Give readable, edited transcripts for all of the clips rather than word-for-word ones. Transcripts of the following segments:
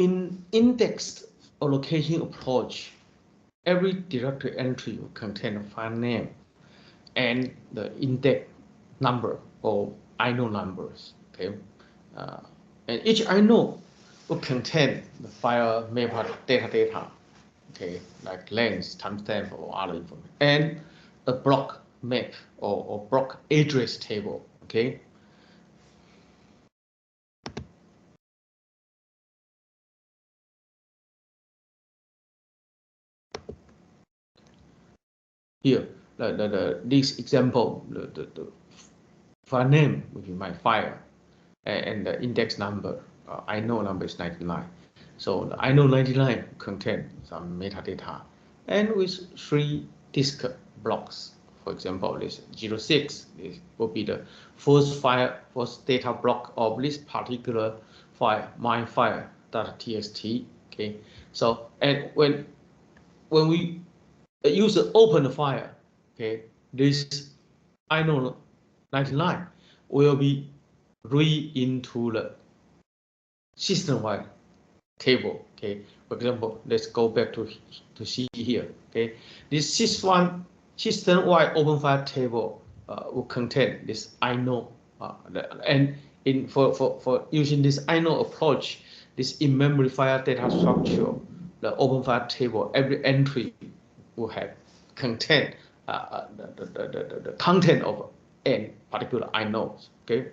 in indexed allocation approach, every directory entry will contain a file name and the index number or inode numbers. Okay, and each inode will contain the file metadata. Okay, like length, timestamp, or other information, and a block map or block address table. Okay. Here, this example, the file name will be my file, and the index number, inode number is 99. So the inode 99 contain some metadata, and with 3 disk blocks. For example, this 06, this will be the first data block of this particular file, my file.txt. Okay, so and when we the user open the file, okay, this inode 99 will be read into the system-wide table. Okay, for example, let's go back to see here. Okay, this system-wide open file table will contain this inode, and for using this inode approach, this in-memory file data structure, the open file table, every entry will have content the content of n particular inodes. Okay,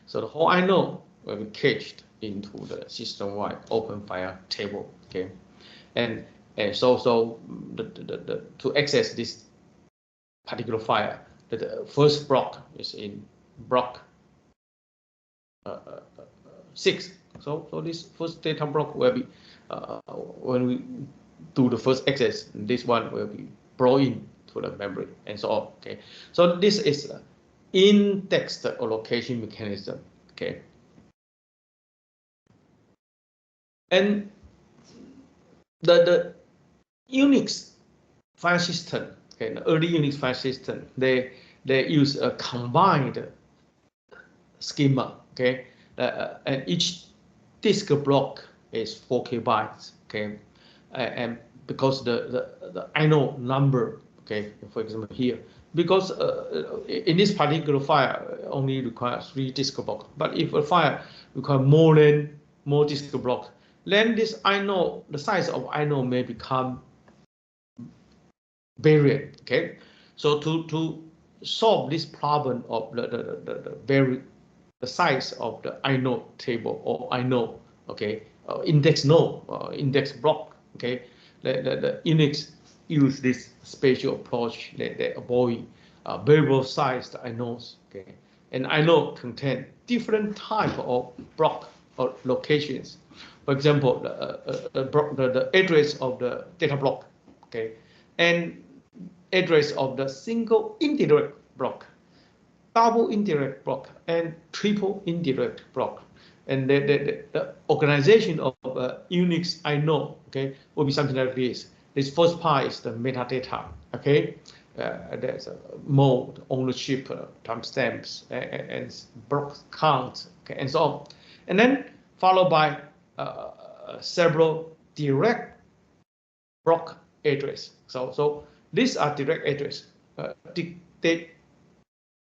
so the whole inode will be cached into the system-wide open file table. Okay, and so to access this particular file, the first block is in block 6. So this first data block will be when we do the first access, this one will be brought in to the memory and so on. Okay, so this is indexed allocation mechanism. Okay, and the Unix file system, okay, the early Unix file system, they use a combined schema. Okay, and each disk block is 4 KB. Okay, and because the inode number, okay, for example here, because in this particular file only requires 3 disk blocks, but if a file requires more disk blocks, then this inode, the size of inode may become variant. Okay, so to solve this problem of the size of the inode table or inode, okay, index node, index block. Okay, the Unix use this spatial approach. They avoid variable sized inodes. Okay, and inode contain different type of block or locations. For example, the address of the data block. Okay, and address of the single indirect block, double indirect block, and triple indirect block. And the organization of Unix inode, okay, will be something like this. This first part is the metadata. Okay, there's a mode, ownership, timestamps, and block count, okay, and so on. And then followed by several direct block address. So these are direct address,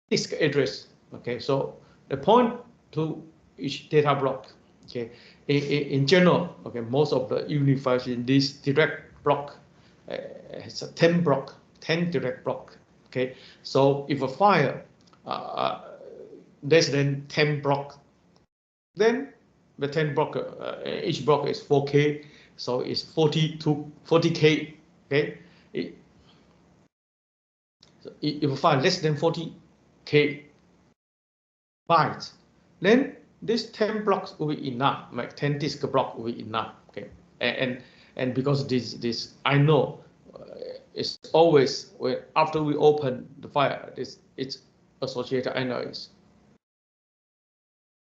disk address. Okay, so the point to each data block. Okay, in general, okay, most of the unifiers in this direct block has a 10 direct block. Okay, so if a file less than 10 block, then the 10 block, each block is 4K, so it's 40 to 40K. Okay, so if a file less than 40K bytes, then this 10 blocks will be enough. Like 10 disk block will be enough. Okay, and because this I know it's always after we open the file, its associated inode is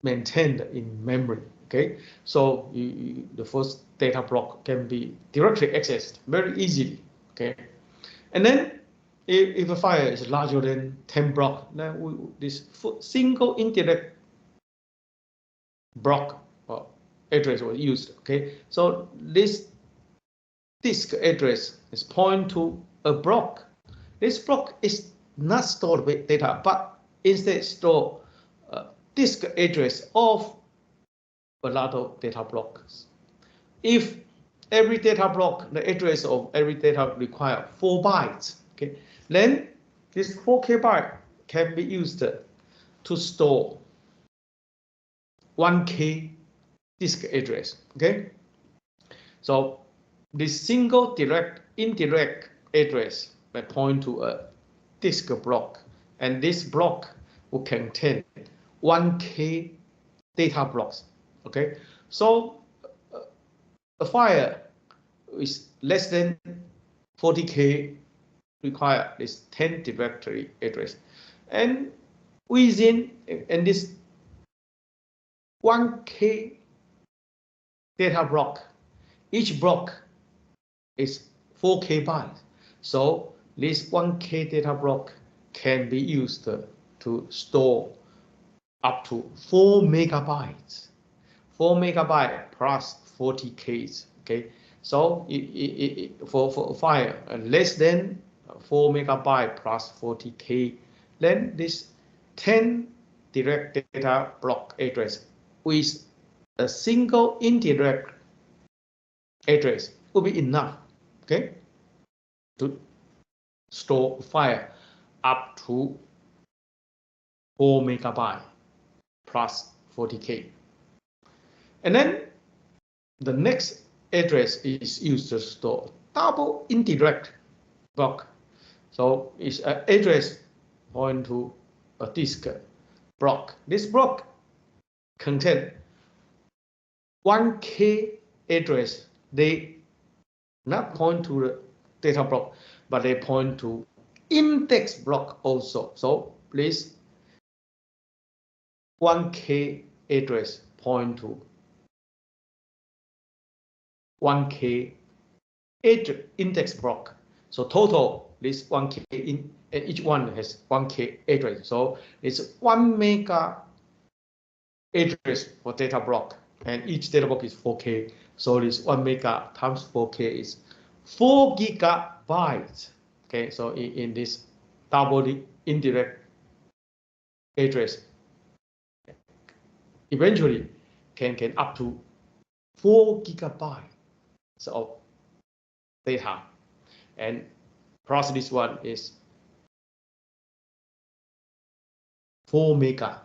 maintained in memory. Okay, so the first data block can be directly accessed very easily. Okay, and then if a file is larger than 10 blocks, then this single indirect block address was used. Okay, so this disk address is point to a block. This block is not stored with data, but instead store disk address of a lot of data blocks. If every data block, the address of every data require 4 bytes, okay, then this 4K byte can be used to store 1K disk address. Okay, so this single direct indirect address may point to a disk block, and this block will contain 1K data blocks. Okay, so a file is less than 40K require this 10 directory address, and within and this 1K data block, each block is 4K bytes. So this 1K data block can be used to store up to 4 megabytes. 4 megabyte plus 40K. Okay, so for a file less than 4 megabyte plus 40K, then this 10 direct data block address with a single indirect address will be enough. Okay, to store file up to 4 megabyte plus 40K. And then the next address is used to store double indirect block. So it's an address point to a disk block. This block contains 1K address. They not point to the data block, but they point to index block also. So please 1K address point to 1K index block. So total this 1K in, and each one has 1K address. So it's 1 mega address for data block, and each data block is 4K. So this 1 mega times 4K is 4 gigabytes. Okay, so in this double indirect address, eventually can up to 4 gigabytes of data, and plus this one is 4 mega.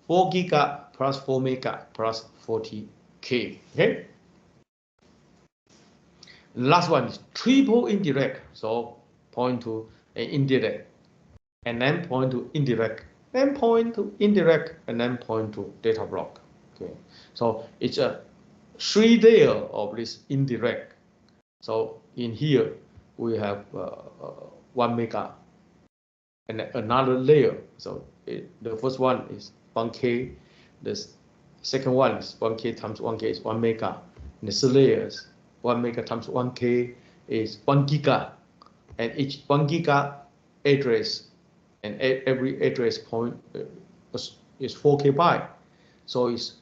4 giga plus 4 mega plus 40K. Okay. Last one is triple indirect. So point to an indirect, and then point to indirect, then point to indirect, and then point to data block. Okay. So it's a 3 layer of this indirect. So in here we have 1 mega and another layer. So the first one is 1K. The second one is 1K times 1K is 1 mega. And the third layer is 1 mega times 1K is 1 giga. And each 1 giga address, and every address point is 4K byte. So it's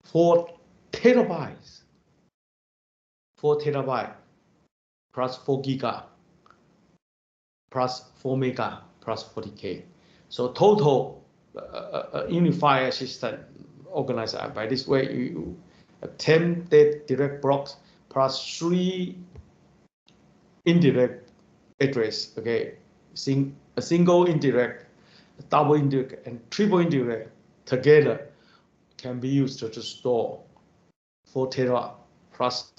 4 terabytes. 4 terabyte plus 4 giga plus 4 mega plus 40K. So total unified system organized by this way, you 10 direct blocks plus 3 indirect address. Okay, a single indirect, double indirect, and triple indirect together can be used to store 4 tera plus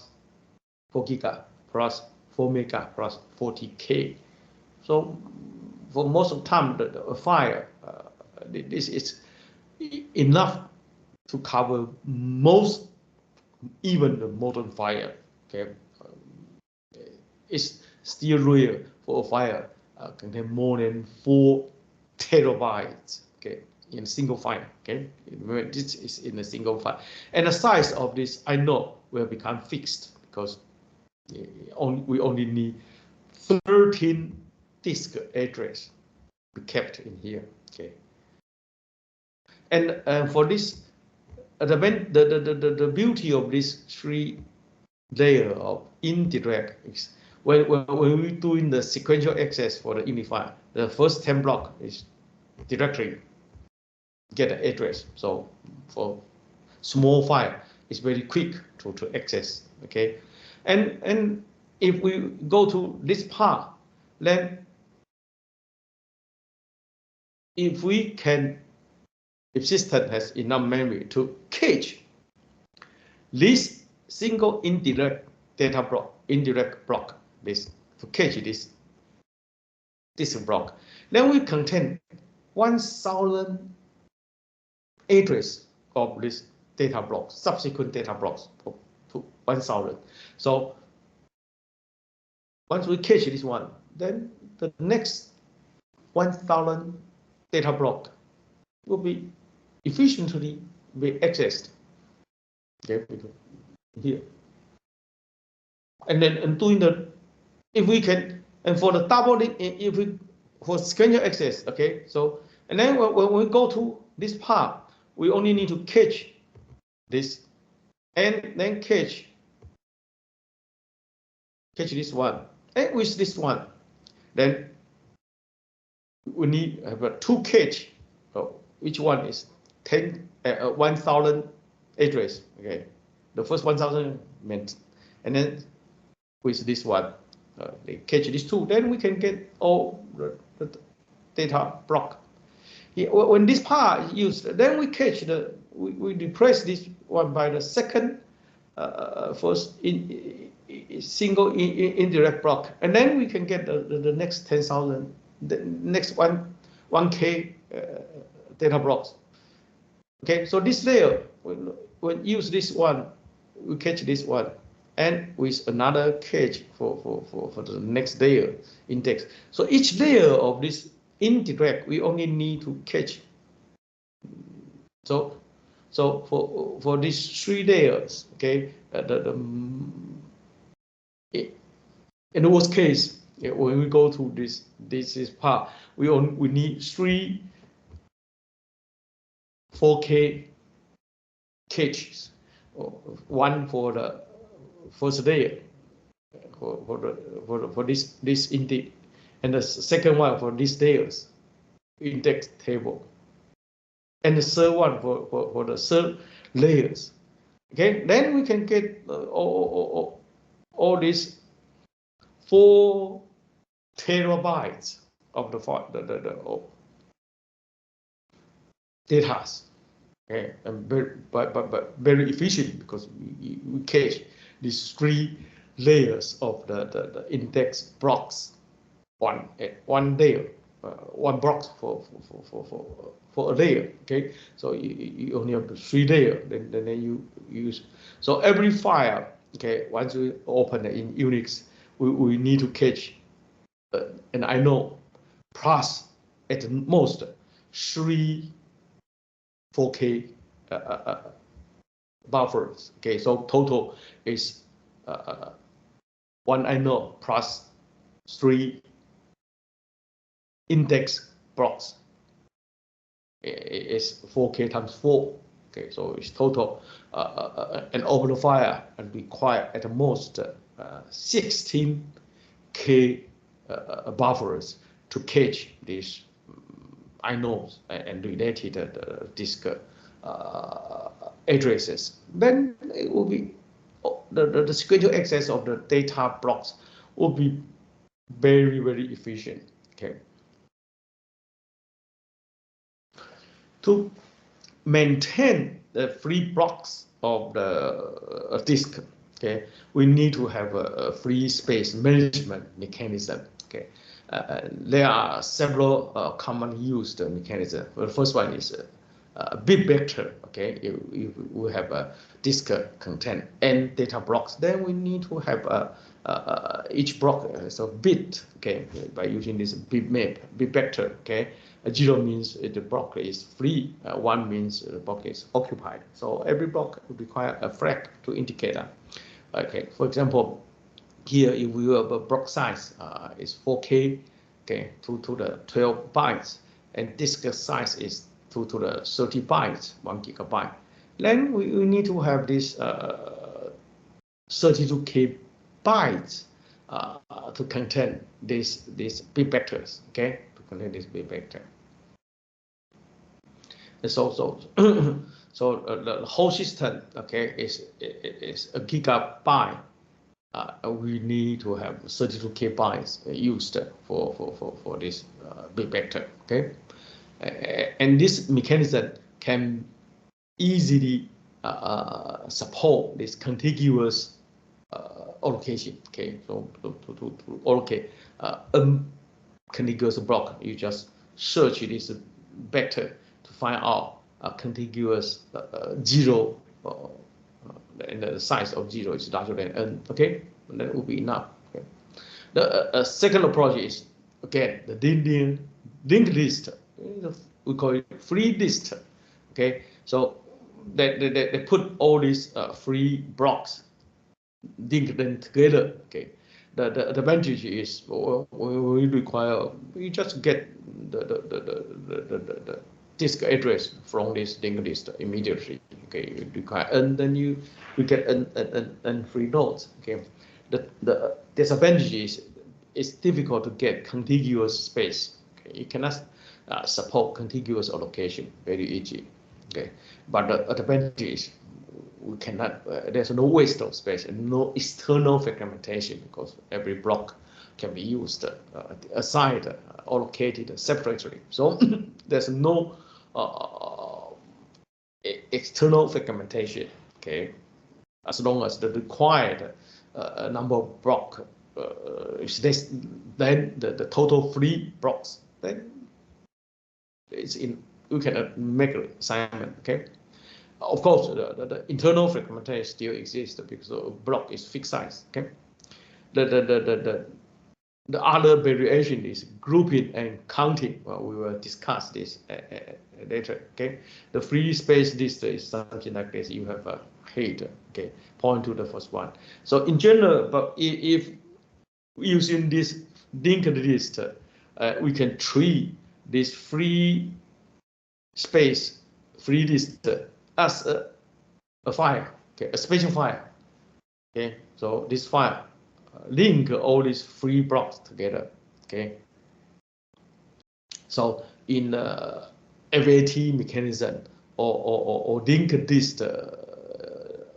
4 giga plus 4 mega plus 40K. So for most of the time, the file, this is enough to cover most, even the modern file. Okay, it's still rare for a file contain more than 4 terabytes. Okay, in a single file. Okay, this is in a single file, and the size of this I know will become fixed because we only need 13 disk address be kept in here. Okay, and for this the beauty of this 3-layer of indirect is when we're doing the sequential access for the unifier, the first 10 block is directly get the address. So for small file, it's very quick to access. Okay, and if we go to this part, then if system has enough memory to cache this single indirect block, this to cache this block, then we contain 1,000 address of this data blocks, subsequent data blocks to 1,000. So once we cache this one, then the next 1,000 data block will be efficiently be accessed. Okay, here. And then doing the, if we can, and for the doubling, if we for sequential access, okay. So and then when we go to this part, we only need to cache this, and then cache this one, and with this one, then we need have a 2 cache. So each one is 1,000 address. Okay, the first 1,000 meant, and then with this one, they cache these 2. Then we can get all the data block. When this part is used, then we cache we replace this one by the second first single indirect block, and then we can get the next 10,000, the next 1K data blocks. Okay, so this layer, when use this one, we cache this one, and with another cache for the next layer index. So each layer of this indirect, we only need to cache. So for these 3 layers, okay, in the worst case, when we go to this part, we need 3 4K caches, one for the first layer for this index, and the second one for these layers index table, and the third one for the third layers. Okay, then we can get all these 4 terabytes of the data. Okay, and but very efficient, because we cache these 3 layers of the index blocks, one layer, one block for a layer. Okay, so you only have the 3 layers. Then you use, so every file. Okay, once we open it in Unix, we need to cache, and I know plus at most 3 4K buffers. Okay, so total is 1 I know plus 3 index blocks is 4K times 4. Okay, so it's total, and over the file and require at most 16K buffers to cache these inodes and related disk addresses. Then it will be the sequential access of the data blocks will be very, very efficient. Okay. To maintain the free blocks of the disk, okay, we need to have a free space management mechanism. Okay, there are several commonly used mechanisms. The first one is bit vector. Okay, if we have a disk content and data blocks, then we need to have each block as a bit. Okay, by using this bit vector. Okay. 0 means the block is free, 1 means the block is occupied. So every block would require a flag to indicate that. Okay, for example, here if we have a block size is 4K, okay, to the 12 bytes, and disk size is to the 30 bytes, 1 gigabyte. then we need to have this 32K bytes to contain these bit vectors, okay, to contain this bit vector. And so the whole system, okay, is a gigabyte. We need to have 32K bytes used for this bit vector, okay, and this mechanism can easily support this contiguous allocation, okay. So to allocate contiguous block, you just search this vector to find out a contiguous 0, and the size of 0 is larger than n, okay, and that will be enough. Okay. The second approach is, again, the linked list. We call it free list, okay. So they put all these free blocks, link them together, okay. The advantage is we just get the disk address from this linked list immediately, okay. You require n, then you get n free nodes, okay. The disadvantage is it's difficult to get contiguous space, okay. You cannot support contiguous allocation very easy, okay. But the advantage is we cannot, there's no waste of space and no external fragmentation, because every block can be used aside, allocated separately. So there's no external fragmentation, okay, as long as the required number of blocks is less than the total free blocks, then it's in, we can make an assignment, okay. Of course, the internal fragmentation still exists because the block is fixed size, okay. The other variation is grouping and counting. Well, we will discuss this later, okay. The free space list is something like this. You have a head, okay, point to the first one. So in general, but if using this linked list, we can treat this free space free list as a file, okay, a special file, okay. So this file link all these free blocks together, okay. So in FAT mechanism or linked list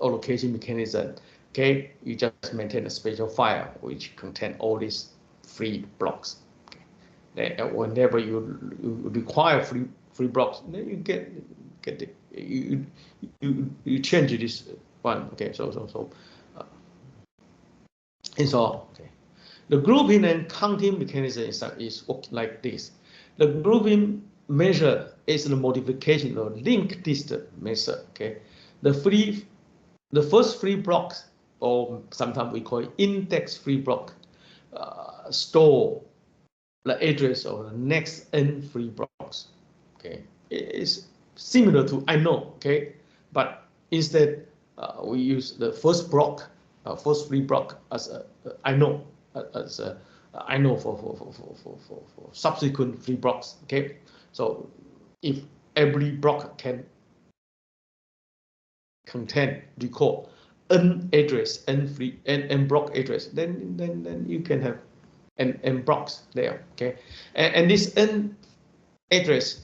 allocation mechanism, okay, you just maintain a special file which contain all these free blocks, okay. And whenever you require free blocks, then you get it. You change this one, okay. So and so on, okay. The grouping and counting mechanism is like this. The grouping measure is the modification of linked list method, okay. The first free block, or sometimes we call it index free block, store the address of the next n free blocks, okay. It's similar to I know, okay, but instead we use the first block, first free block as a I know, as a I know for subsequent free blocks, okay. So if every block can contain, recall n address, n block address, then you can have n blocks there, okay. And this n address,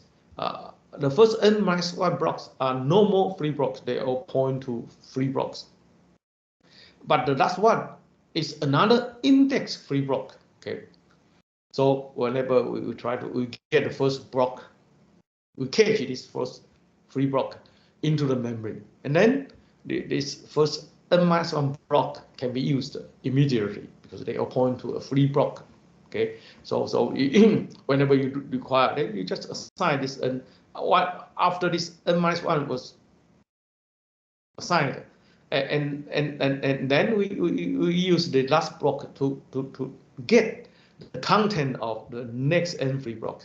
the first n minus 1 blocks are no more free blocks. They all point to free blocks. But the last one is another index free block, okay. So whenever we try to get the first block, we cache this first free block into the memory, and then this first n minus 1 block can be used immediately because they all point to a free block, okay. So whenever you require, then you just assign this n. After this n minus 1 was assigned, and then we use the last block to get the content of the next n free block,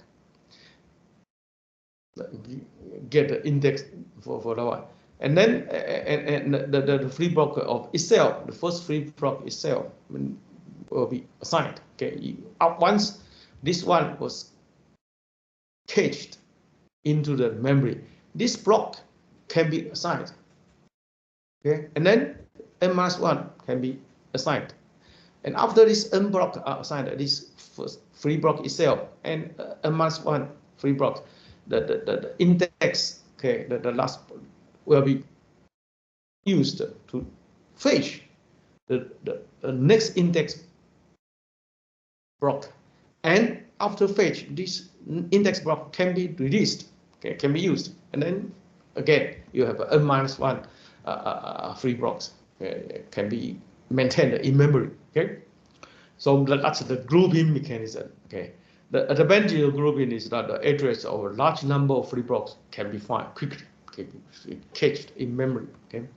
get the index for that one, and then the free block of itself, the first free block itself will be assigned, okay. Once this one was cached into the memory, this block can be assigned, Okay, and then n-1 can be assigned. And after this n block are assigned, this first free block itself and n-1 free block, the index, okay, the last will be used to fetch the next index block. And after fetch, this index block can be released, okay, can be used. And then again, you have n-1 free blocks, can be maintained in memory, okay? So that's the grouping mechanism, okay? The advantage of grouping is that the address of a large number of free blocks can be found quickly, okay, cached in memory, okay?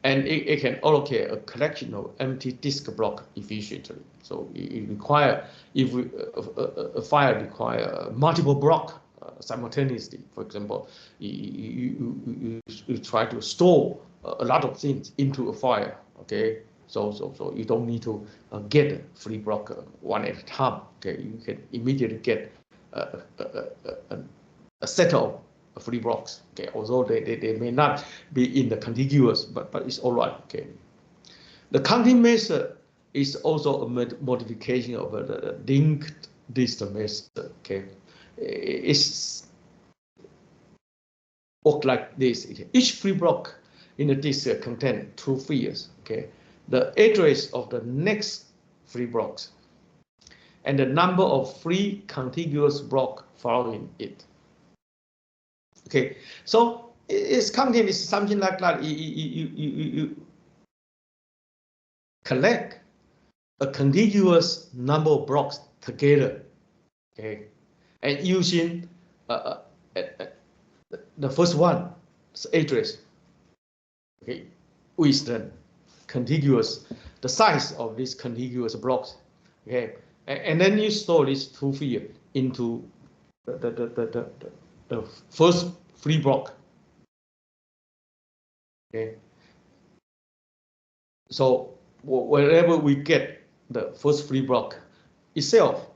And it can allocate a collection of empty disk block efficiently. So it require, if a file require multiple block simultaneously, for example, you try to store a lot of things into a file, okay? So you don't need to get free block one at a time, okay? You can immediately get a set of free blocks, okay, although they may not be in the contiguous, but it's all right, okay. The counting method is also a modification of the linked list method, okay. It's work like this. Each free block in the disk contains 2 fields, okay. The address of the next free blocks and the number of free contiguous blocks following it. Okay, so its content is something like that. You collect a contiguous number of blocks together, okay, and using the first one's address, okay, with the contiguous, the size of these contiguous blocks, okay, and then you store these 2 fields into the first free block. Okay. So whenever we get the first free block itself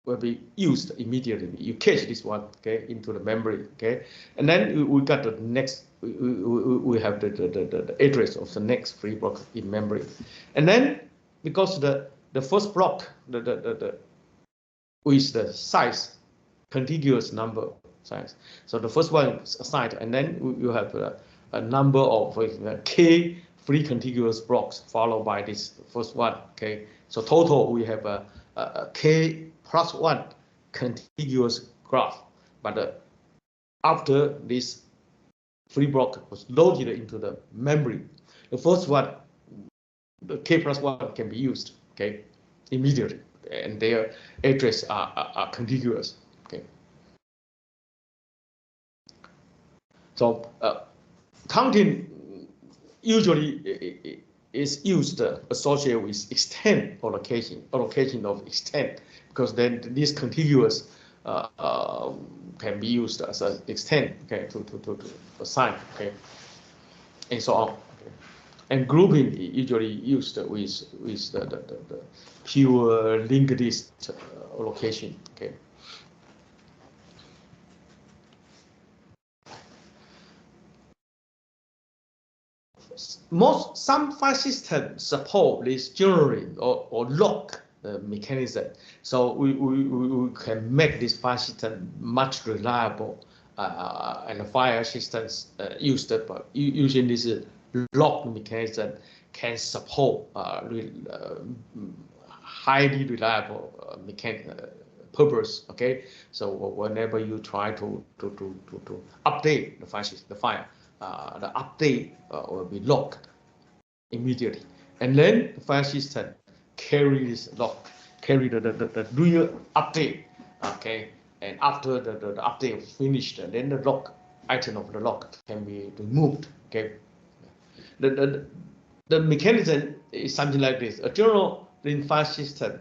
will be used immediately. You cache this one, okay, into the memory, okay, and then we got the next. We have the address of the next free block in memory, and then because the first block with the size contiguous number size, so the first one is assigned, and then you have a number of k free contiguous blocks followed by this first one, okay? So total we have a k plus 1 contiguous graph, but after this free block was loaded into the memory, the first one, the k plus 1 can be used, okay, immediately, and their address are contiguous, okay? So counting usually is used associated with extent allocation of extent, because then this contiguous can be used as an extent, okay, to assign, okay, and so on. Okay. And grouping usually used with the pure linked list allocation, okay. Some file systems support this journaling or lock mechanism, so we can make this file system much reliable, and the file systems used using this lock mechanism can support highly reliable purpose. Okay, so whenever you try to update the file, the update will be locked immediately, and then the file system carry this lock, carry the real update. Okay, and after the update is finished, then the lock item of the lock can be removed. Okay, the mechanism is something like this. A general file system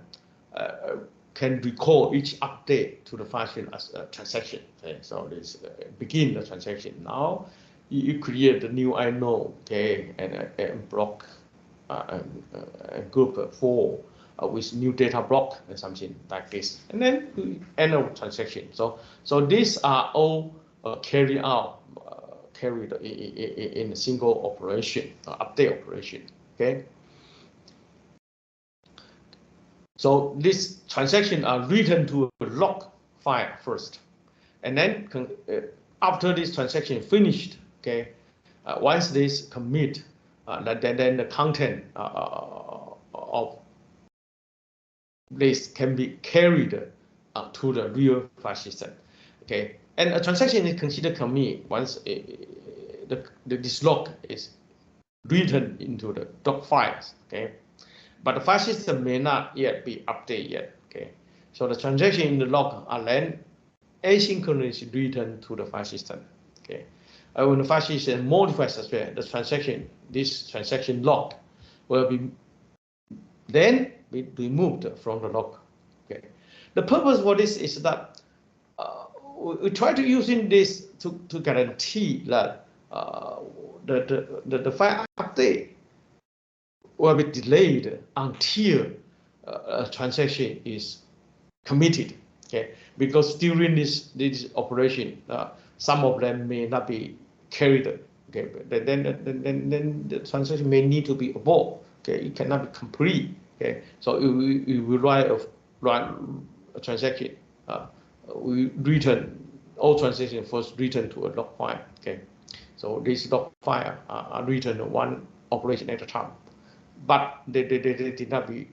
can record each update to the file system as a transaction. Okay? So this begin the transaction. Now you create the new inode, okay, and block a group 4 with new data block and something like this, and then you end of transaction. So these are all carried out carried in a single operation, update operation. Okay. So these transactions are written to a log file first, and then after this transaction finished, okay, once this commit, then the content of this can be carried to the real file system. Okay, and a transaction is considered commit once this log is written into the doc files. Okay, but the file system may not yet be updated yet. Okay, so the transaction in the log are then asynchronously written to the file system. Okay, when the file system modifies software, the transaction, this transaction log, will be then be removed from the log. Okay, the purpose for this is that we try to using this to guarantee that the file update will be delayed until a transaction is committed. Okay, because during this operation, some of them may not be carried. Okay, but then the transaction may need to be abort. Okay, it cannot be complete. Okay, so we write a transaction. We return all transactions first written to a log file. Okay, so this log file are written one operation at a time, but they did not be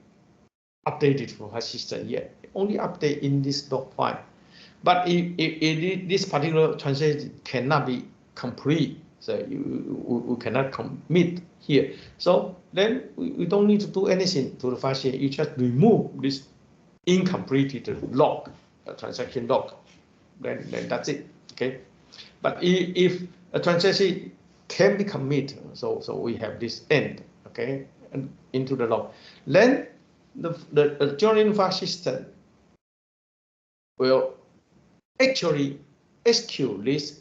updated for file system yet. Only update in this log file. But if this particular transaction cannot be complete, so we cannot commit here. So then we don't need to do anything to the file system. You just remove this incompleted log, transaction log. Then that's it. Okay. But if a transaction can be committed, so we have this end. Okay, and into the log. Then the joining file system will actually execute this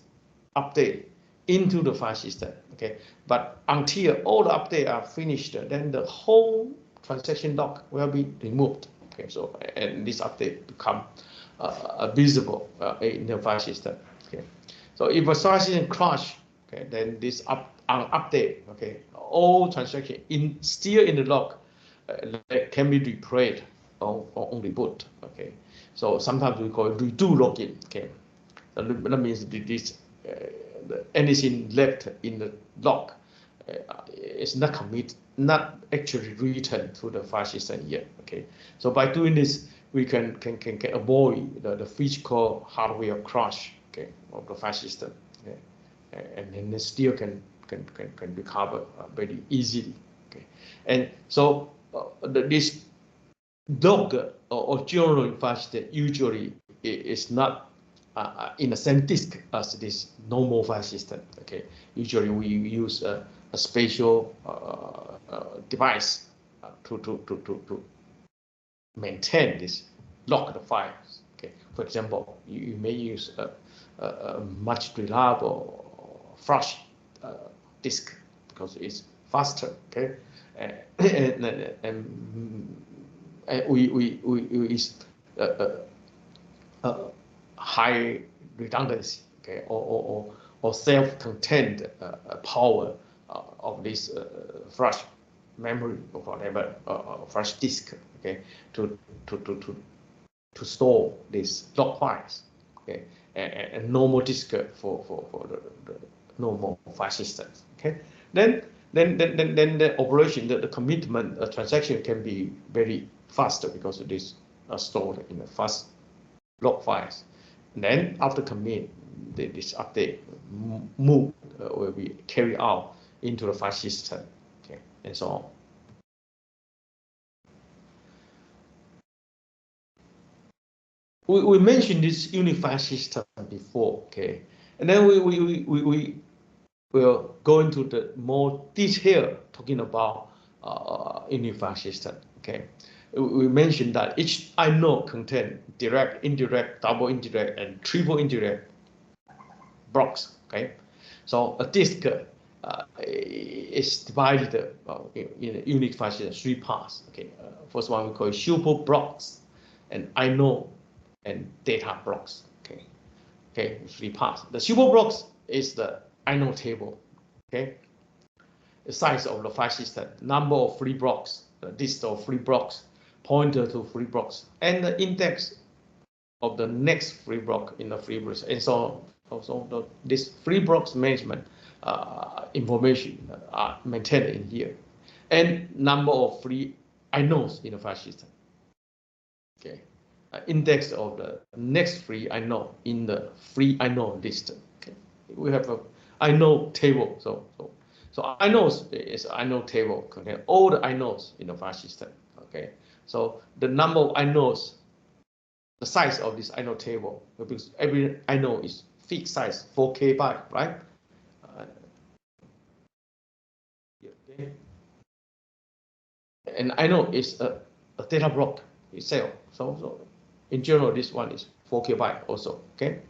update into the file system. Okay, but until all the updates are finished, then the whole transaction log will be removed. Okay, so and this update become visible in the file system. Okay, so if a file system crash, okay, then this update, okay, all transactions still in the log can be replayed on reboot. Okay, so sometimes we call it redo login. Okay, so that means this anything left in the log is not commit, not actually written to the file system yet. Okay, so by doing this, we can avoid the physical hardware crash, okay, of the file system. Okay, and then it still can recover very easily. Okay, and so this log or journal file system usually is not in the same disk as this normal file system. Okay, usually we use a special device to maintain this locked files. Okay, for example, you may use a much reliable flash disk because it's faster. Okay, and we use high redundancy, okay, or self-contained power of this flash memory or whatever flash disk, okay, to store these log files, okay, and normal disk for the normal file systems, okay. Then the operation, the commitment transaction can be very faster because it is stored in a fast log files. And then after commit, this update move will be carried out into the file system, okay, and so on. We mentioned this unified system before, okay, and then we will go into the more detail talking about unified system, okay. We mentioned that each inode contain direct, indirect, double indirect, and triple indirect blocks. Okay, so a disk is divided in a unified system 3 parts. Okay, first one we call it super blocks, and inode and data blocks. Okay, 3 parts. The super blocks is the I know table. Okay, the size of the file system, number of free blocks, the list of free blocks, pointer to free blocks, and the index of the next free block in the free blocks, and so on. Also, this free blocks management information are maintained in here, and number of free inodes in the file system. Okay, index of the next free inode in the free inode list. Okay, we have a inode table. So inodes is inode table contain all the inodes in the file system. Okay, so the number of inodes, the size of this inode table, because every inode is fixed size 4K byte, right? Okay. And inode is a data block itself. So in general, this one is 4K byte also. Okay.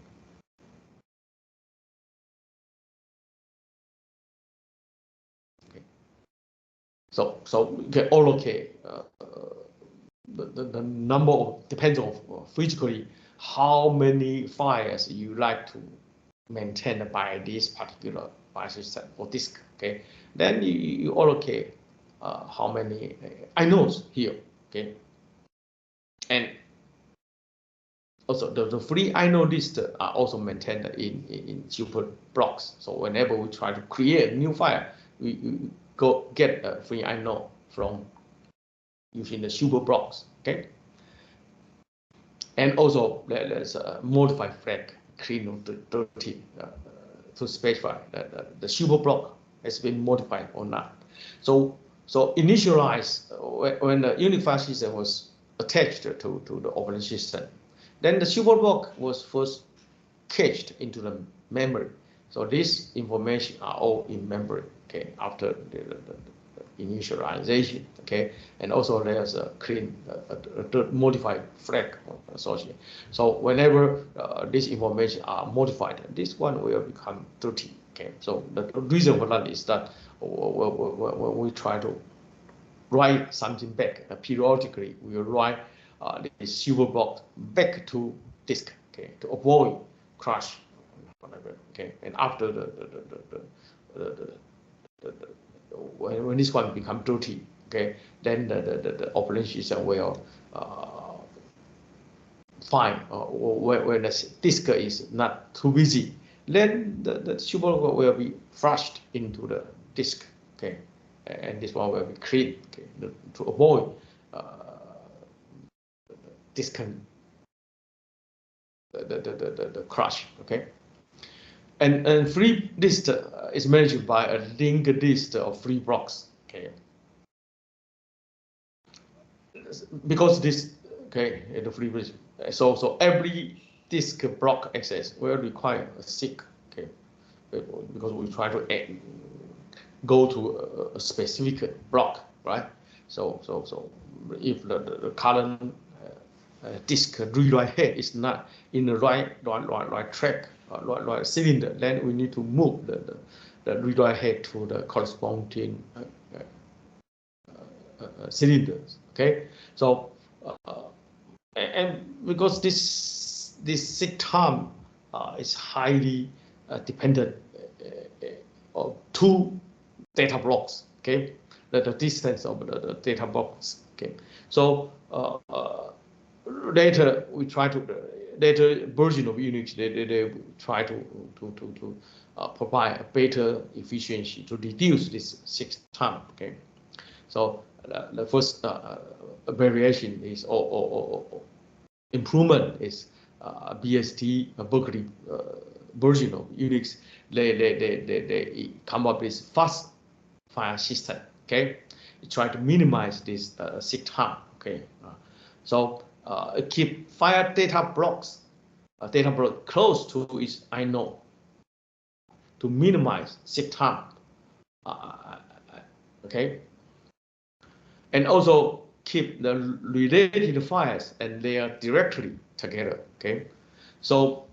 So okay, all okay. The number of depends on physically how many files you like to maintain by this particular file system or disk. Okay, then you allocate how many inodes here. Okay, and also the free inode list are also maintained in super blocks. So whenever we try to create a new file, we go get a free inode from using the super blocks. Okay, and also there's a modify flag clean to dirty to specify that the super block has been modified or not. So initialize when the unified system was attached to the operating system, then the super block was first cached into the memory. So this information are all in memory. Okay, after the initialization. Okay, and also there's a clean modified flag associated. So whenever this information are modified, this one will become dirty. Okay, so the reason for that is that when we try to write something back periodically, we will write this super block back to disk. Okay, to avoid crash, whatever. Okay, and after when this one become dirty, okay, then the operating system will find when the disk is not too busy, then the super block will be flushed into the disk. Okay, and this one will be clean. Okay, to avoid the crash. Okay, and free list is managed by a linked list of free blocks. Okay, because this okay the free list. So every disk block access will require a seek. Okay, because we try to go to a specific block, right? So if the current disk read-write head is not in the right track, right cylinder, then we need to move the read-write head to the corresponding cylinders. Okay, so and because this seek time is highly dependent of two data blocks. Okay, the distance of the data blocks. Okay, so later we try to later version of Unix they try to provide a better efficiency to reduce this seek time. Okay, so the first variation is or improvement is BST Berkeley version of Unix. They come up with fast file system. Okay, try to minimize this seek time. Okay, so keep file data blocks close to its inode to minimize seek time. Okay, and also keep the related files and their directory together. Okay, so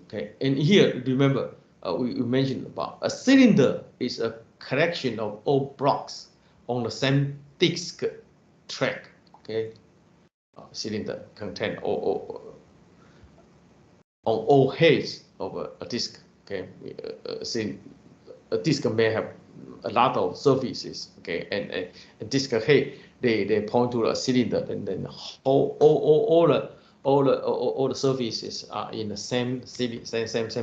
okay, and here remember we mentioned about a cylinder is a collection of all blocks on the same disk track. Okay, cylinder contain all heads of a disk. Okay, since a disk may have a lot of surfaces. Okay, and a disk head they point to a cylinder, and then all the surfaces are in the same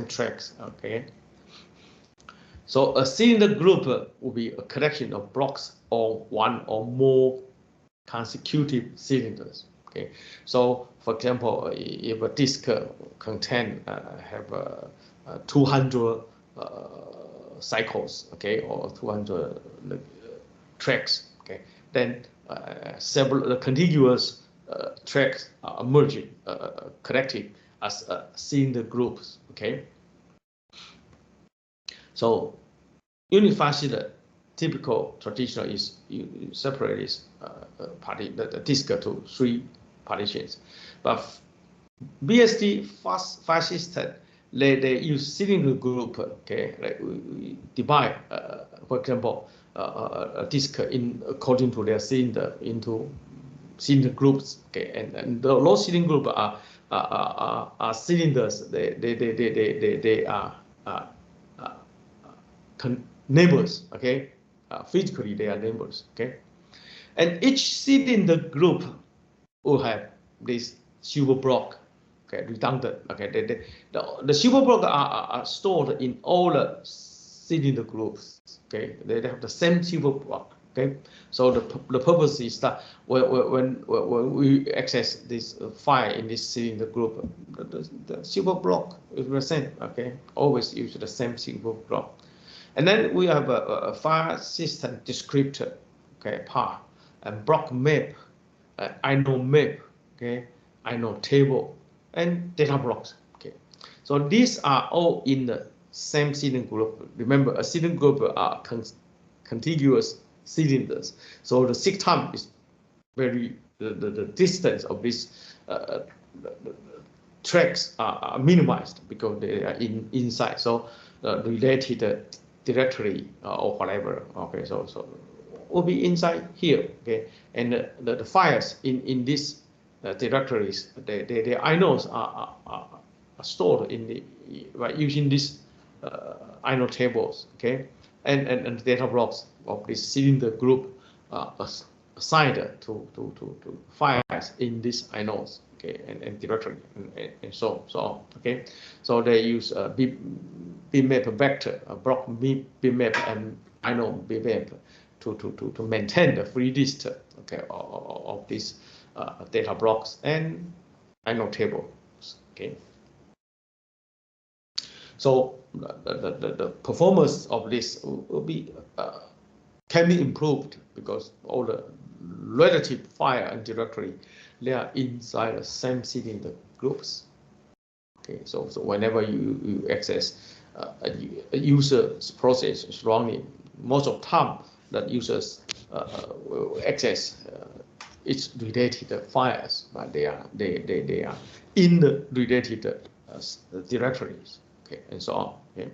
tracks. Okay. So a cylinder group will be a collection of blocks on one or more consecutive cylinders. Okay, so for example, if a disk contain have 200 cycles, okay, or 200 tracks, okay, then several contiguous tracks are merging, collected as cylinder groups. Okay, so unified cylinder, typical traditional is you separate this the disk to 3 partitions, but BSD fast system they use cylinder group. Okay, like we divide, for example, a disk in according to their cylinder into cylinder groups. Okay, and those cylinder group are cylinders. They are neighbors. Okay, physically they are neighbors. Okay, and each cylinder group will have this silver block. Okay, redundant. Okay, the silver block are stored in all the cylinder groups. Okay, they have the same silver block. Okay, so the purpose is that when we access this file in this cylinder group, the silver block is the same. Okay, always use the same silver block. And then we have a file system descriptor, okay, part, and block map, inode map, okay, inode table, and data blocks. Okay, so these are all in the same cylinder group. Remember, a cylinder group are contiguous cylinders. So the seek time is very the distance of these tracks are minimized because they are inside. So related directory or whatever. Okay, so will be inside here. Okay, and the files in these directories, the inodes are stored in the by using these inode tables. Okay, and data blocks of this cylinder group assigned to files in these inodes. Okay, and directory and so on. Okay, so they use bitmap vector, block bitmap, and inode bitmap to maintain the free list, okay, of these data blocks and inode tables. Okay, so the performance of this will be can be improved because all the relative file and directory, they are inside the same cylinder groups. Okay, so whenever you access a user's process is running, most of the time that users will access its related files, but they are in the related directories. Okay, and so on. Okay.